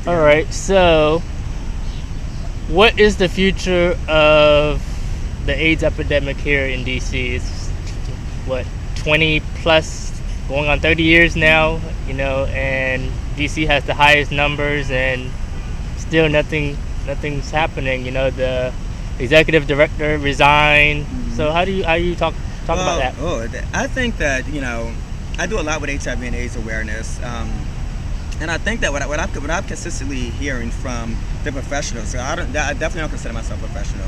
All right. So, what is the future of the AIDS epidemic here in DC? It's what 20 plus, going on 30 years now. And DC has the highest numbers, and still nothing's happening. The executive director resigned. So how do you talk about Well, that? I think that I do a lot with HIV and AIDS awareness, and I think that what I'm consistently hearing from the professionals. So I definitely don't consider myself a professional.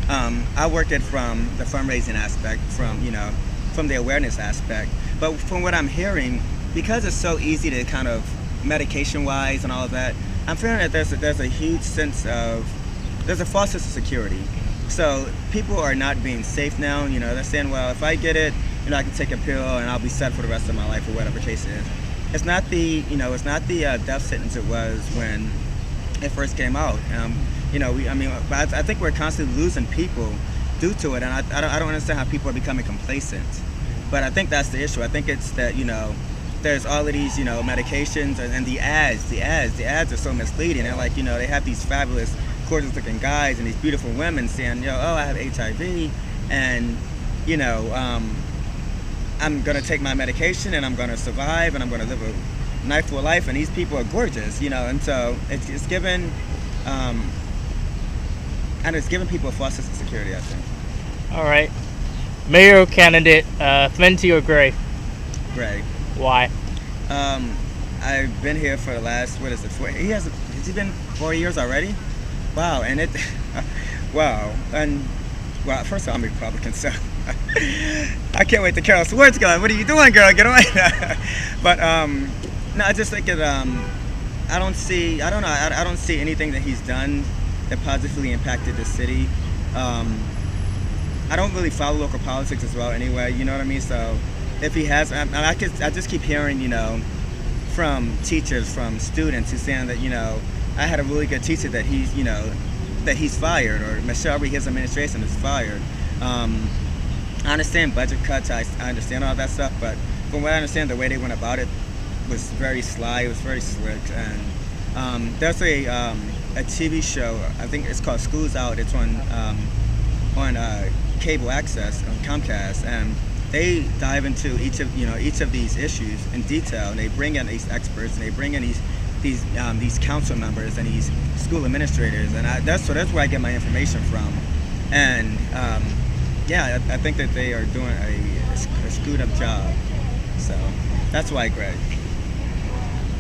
I work it from the fundraising aspect, from the awareness aspect. But from what I'm hearing, because it's so easy to kind of medication-wise and all of that, I'm feeling that there's a huge sense of there's a false sense of security. So people are not being safe now. They're saying, well, if I get it, I can take a pill and I'll be set for the rest of my life or whatever the case is. It's not the death sentence it was when it first came out. But I think we're constantly losing people due to it, and I don't understand how people are becoming complacent. But I think that's the issue. I think it's that there's all of these medications and the ads are so misleading. They're like they have these fabulous, gorgeous looking guys and these beautiful women saying I have HIV and I'm gonna take my medication and I'm gonna survive and I'm gonna live a nice full life, and these people are gorgeous, and so it's given and it's giving people a false sense of security, I think. All right. Mayor candidate, Fenty or Gray? Gray. Why? I've been here for the last, what is it, has he been 4 years already? Wow, and wow, and well, first of all, I'm a Republican, so I can't wait to Carol Swartz going, what are you doing, girl, get away. But no, I just think I don't see anything that he's done that positively impacted the city. I don't really follow local politics as well anyway, you know what I mean? So if he has, I just keep hearing, from teachers, from students who's saying that, I had a really good teacher that he's fired, or Michelle Reed, his administration is fired. I understand budget cuts, I understand all that stuff, but from what I understand, the way they went about it was very sly, it was very slick, and there's a TV show, I think it's called School's Out, it's on cable access on Comcast, and they dive into each of these issues in detail, and they bring in these experts, and they bring in these council members and these school administrators, and that's where I get my information from. And I think that they are doing a screwed up job, so that's why, Greg.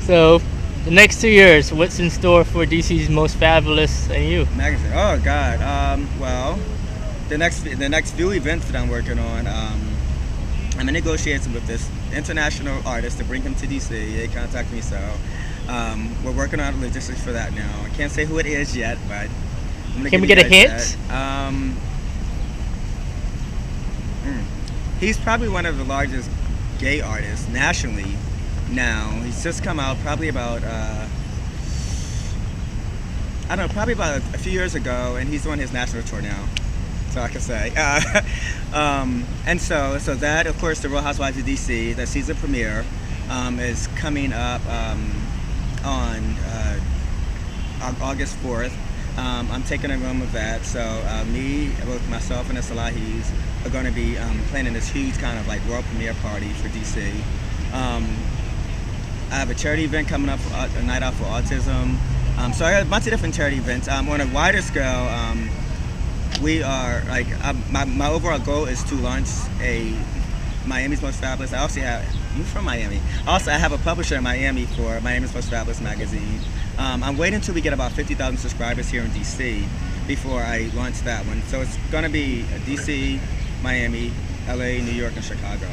So, the next 2 years, what's in store for DC's Most Fabulous and you? Magazine. Oh God. Well, the next few events that I'm working on, I'm in negotiations with this international artist to bring him to DC. They contacted me, so we're working on logistics for that now. I can't say who it is yet, but can we get a hint? He's probably one of the largest gay artists nationally now. He's just come out probably about probably about a few years ago, and he's doing his national tour now. So I can say, and so that, of course, the Real Housewives of DC, the season premiere, is coming up on August 4th. I'm taking a room of that, so both myself and the Salahis are going to be planning this huge kind of like world premiere party for DC. I have a charity event coming up, a night out for autism. So I got a bunch of different charity events. On a wider scale, we are like my overall goal is to launch a Miami's Most Fabulous. I also have you from Miami. Also, I have a publisher in Miami for Miami's Most Fabulous magazine. I'm waiting until we get about 50,000 subscribers here in DC before I launch that one. So it's going to be DC, Miami, LA, New York, and Chicago.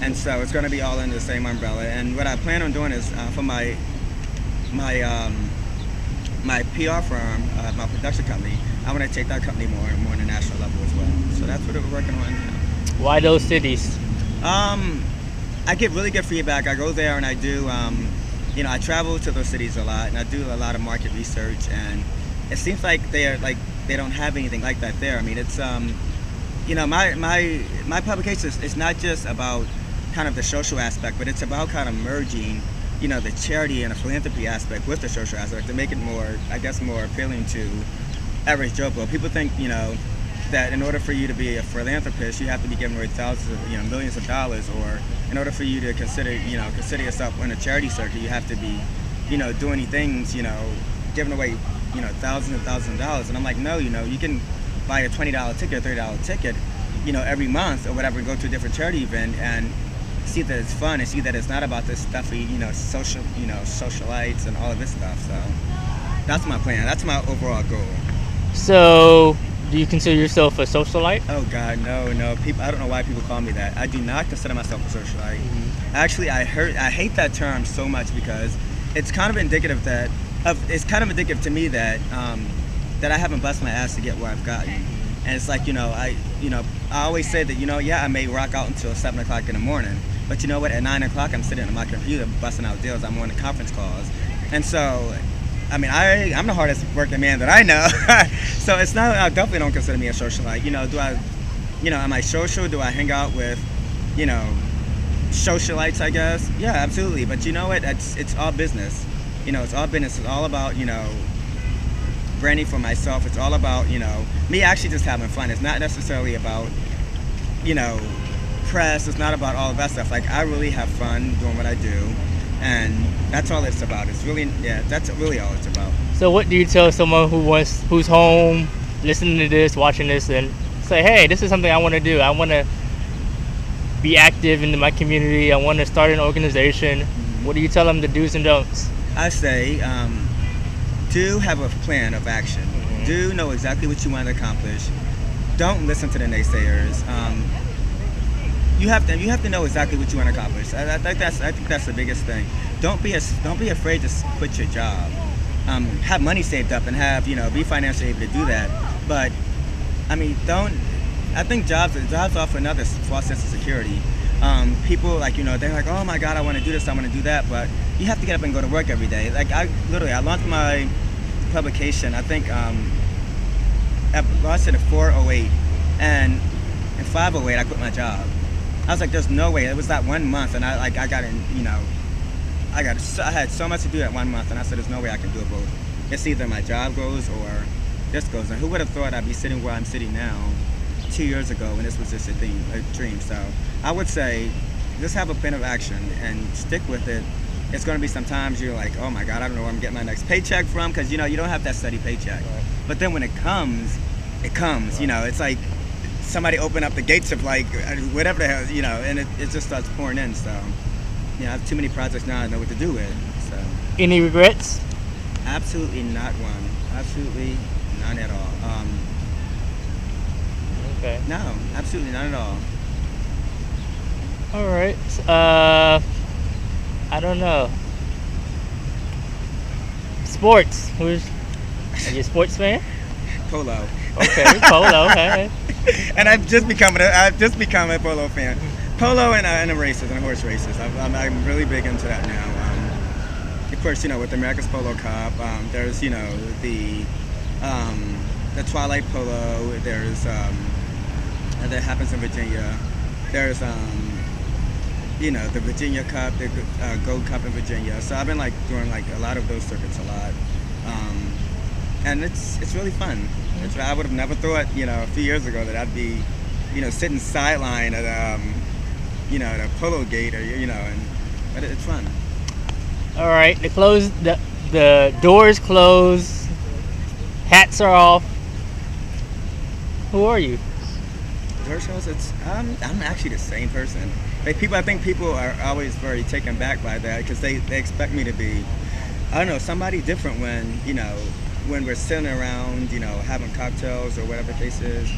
And so it's going to be all under the same umbrella. And what I plan on doing is for my PR firm, my production company, I want to take that company more on a national level as well. So that's what we're working on now. Why those cities? I get really good feedback. I go there and I do, I travel to those cities a lot, and I do a lot of market research, and it seems like they don't have anything like that there. I mean, it's my publication is not just about kind of the social aspect, but it's about kind of merging the charity and the philanthropy aspect with the social aspect to make it more, I guess, more appealing to average Joe Blow. People think, that in order for you to be a philanthropist, you have to be giving away thousands of, millions of dollars, or in order for you to consider yourself in a charity circle, you have to be, doing things, giving away, thousands and thousands of dollars. And I'm like, no, you can buy a $20 ticket, a $30 ticket, every month or whatever, and go to a different charity event and see that it's fun and see that it's not about this stuffy, socialites and all of this stuff. So that's my plan. That's my overall goal. So, do you consider yourself a socialite? Oh God, no. People, I don't know why people call me that. I do not consider myself a socialite. Actually, I hate that term so much because it's kind of indicative to me that that I haven't busted my ass to get where I've gotten. And it's like, I always say that, I may rock out until 7 o'clock in the morning, but you know what? At 9 o'clock, I'm sitting on my computer busting out deals. I'm on the conference calls, and so. I mean, I'm the hardest working man that I know. So it's not, I definitely don't consider me a socialite. Am I social? Do I hang out with, socialites, I guess? Yeah, absolutely. But you know what? It's all business. It's all business. It's all about, branding for myself. It's all about, me actually just having fun. It's not necessarily about, press. It's not about all of that stuff. Like, I really have fun doing what I do. And that's all it's about. It's really, that's really all it's about. So what do you tell someone who's home, listening to this, watching this, and say, hey, this is something I want to do. I want to be active in my community. I want to start an organization. What do you tell them, the do's and don'ts? I say, do have a plan of action. Do know exactly what you want to accomplish. Don't listen to the naysayers. You have to know exactly what you want to accomplish. I think that's the biggest thing. Don't be afraid to quit your job. Have money saved up and have be financially able to do that. But I mean, I think jobs offer another false sense of security. People they're like, oh my God, I want to do this, I want to do that, but you have to get up and go to work every day. Like I launched my publication. I think I launched it in 408, and in 508 I quit my job. I was like, there's no way. It was that 1 month, and I got in, I had so much to do that 1 month, and I said, there's no way I can do it both. It's either my job goes or this goes. And who would have thought I'd be sitting where I'm sitting now 2 years ago when this was just a dream? So I would say, just have a plan of action and stick with it. It's going to be sometimes you're like, oh my God, I don't know where I'm getting my next paycheck from, because you don't have that steady paycheck. Right. But then when it comes, it comes. Right. It's like somebody open up the gates of like whatever the hell, and it just starts pouring in. So I have too many projects now I know what to do with. So any regrets? Absolutely not one. Absolutely none at all. Okay. No, absolutely none at all. All right. I don't know. Sports. Are you a sports fan? Polo. Okay, polo. Okay. And I've just become a polo fan. Polo and the races and horse races. I'm really big into that now. Of course, with the America's Polo Cup, there's the Twilight Polo. There's that happens in Virginia. There's the Virginia Cup, the Gold Cup in Virginia. So I've been doing a lot of those circuits a lot. And it's really fun. I would have never thought, a few years ago that I'd be, sitting sideline at, at a polo gate, or but it's fun. All right, the doors close, hats are off. Who are you? I'm actually the same person. I think people are always very taken back by that because they expect me to be, I don't know, somebody different when we're sitting around, having cocktails or whatever the case is.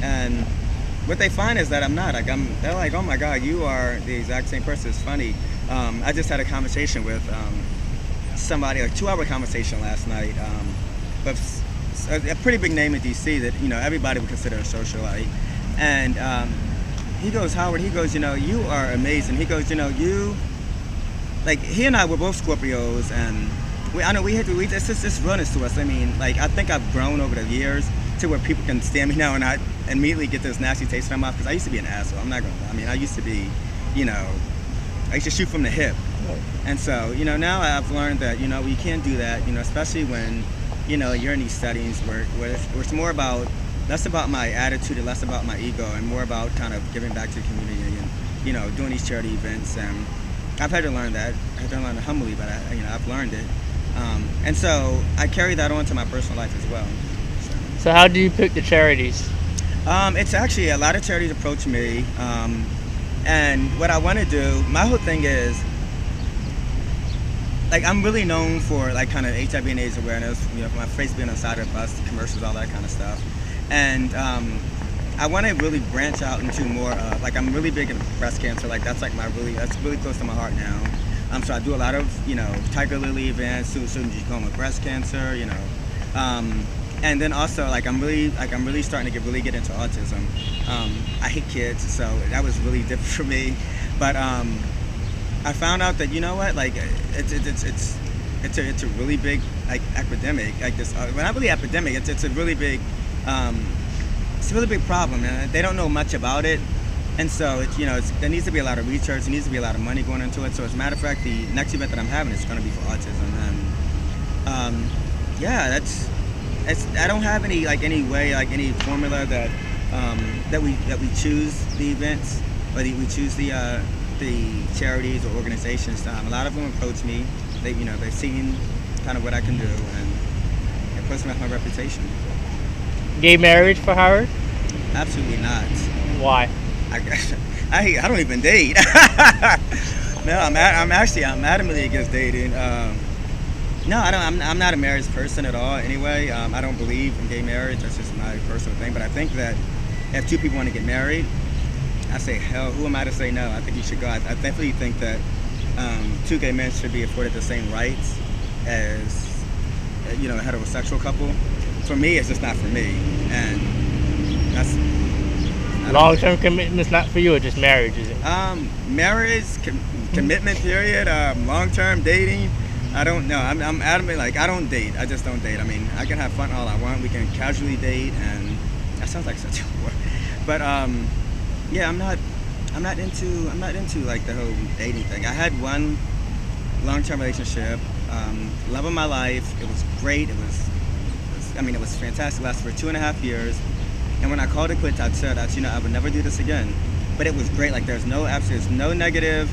And what they find is that I'm not. They're like, oh my God, you are the exact same person. It's funny. I just had a conversation with somebody, a 2-hour conversation last night, but a pretty big name in DC that everybody would consider a socialite. And he goes, Howard, you are amazing. He goes, he and I were both Scorpios, and it's realness to us. I mean, I think I've grown over the years to where people can stand me now and I immediately get this nasty taste in my mouth, because I used to be an asshole. I used to be, I used to shoot from the hip. And so, now I've learned that, you can't do that, especially when, you're in these settings where it's more about, less about my attitude and less about my ego and more about kind of giving back to the community and, doing these charity events. And I've had to learn that. I had to learn it humbly, but I've learned it. And so I carry that on to my personal life as well. So how do you pick the charities? It's actually a lot of charities approach me. And what I want to do, my whole thing is, like, I'm really known for, like, kind of HIV and AIDS awareness, my face being on the side of the bus, the commercials, all that kind of stuff. And I want to really branch out into more, like, I'm really big into breast cancer. Like, that's really close to my heart now. So I do a lot of, Tiger Lily events, soon going with breast cancer, and then also, like, I'm really starting to get into autism. I hate kids, so that was really different for me. But I found out that, like, it's a really big, like, epidemic, like this. Well, not really epidemic. It's a really big, it's a really big problem, and they don't know much about it. And so there needs to be a lot of research. There needs to be a lot of money going into it. So as a matter of fact, the next event that I'm having is going to be for autism. And yeah, I don't have any way, like, any formula that we choose the events, or we choose the charities or organizations. A lot of them approach me. They've seen kind of what I can do, and it puts me off my reputation. Gay marriage for Howard? Absolutely not. Why? I don't even date. No, I'm adamantly against dating. No, I'm not a marriage person at all. Anyway, I don't believe in gay marriage. That's just my personal thing. But I think that if two people want to get married, I say, hell, who am I to say no? I think you should go. I definitely think that two gay men should be afforded the same rights as a heterosexual couple. For me, it's just not for me, and that's long-term commitment's not for you, or just marriage, is it? Marriage, commitment period, long-term dating. I don't know. I'm adamant, like, I don't date. I just don't date. I mean, I can have fun all I want. We can casually date, and that sounds like such a word. But yeah, I'm not into like the whole dating thing. I had one long-term relationship, love of my life. It was great. It was fantastic. It lasted for 2.5 years. And when I called it quits, I said, I would never do this again. But it was great. Like, there's no negative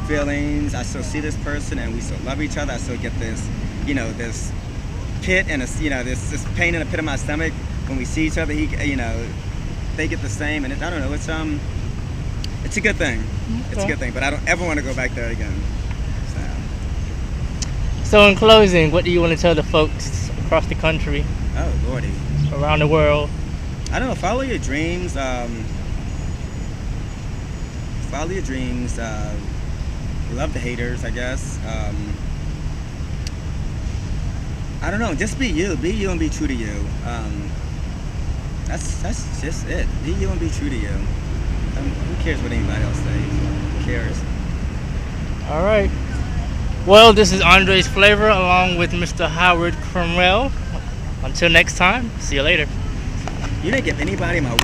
feelings. I still see this person, and we still love each other. I still get this, this pit and this pain in the pit of my stomach when we see each other. They get the same, and I don't know. It's a good thing. Okay. It's a good thing. But I don't ever want to go back there again. So in closing, what do you want to tell the folks across the country? Oh, Lordy. Around the world? I don't know. Follow your dreams. Follow your dreams. Love the haters, I guess. I don't know. Just be you. Be you and be true to you. That's just it. Be you and be true to you. Who cares what anybody else says? Who cares? All right. Well, this is Andre's Flavor along with Mr. Howard Cromwell. Until next time, see you later. You didn't give anybody my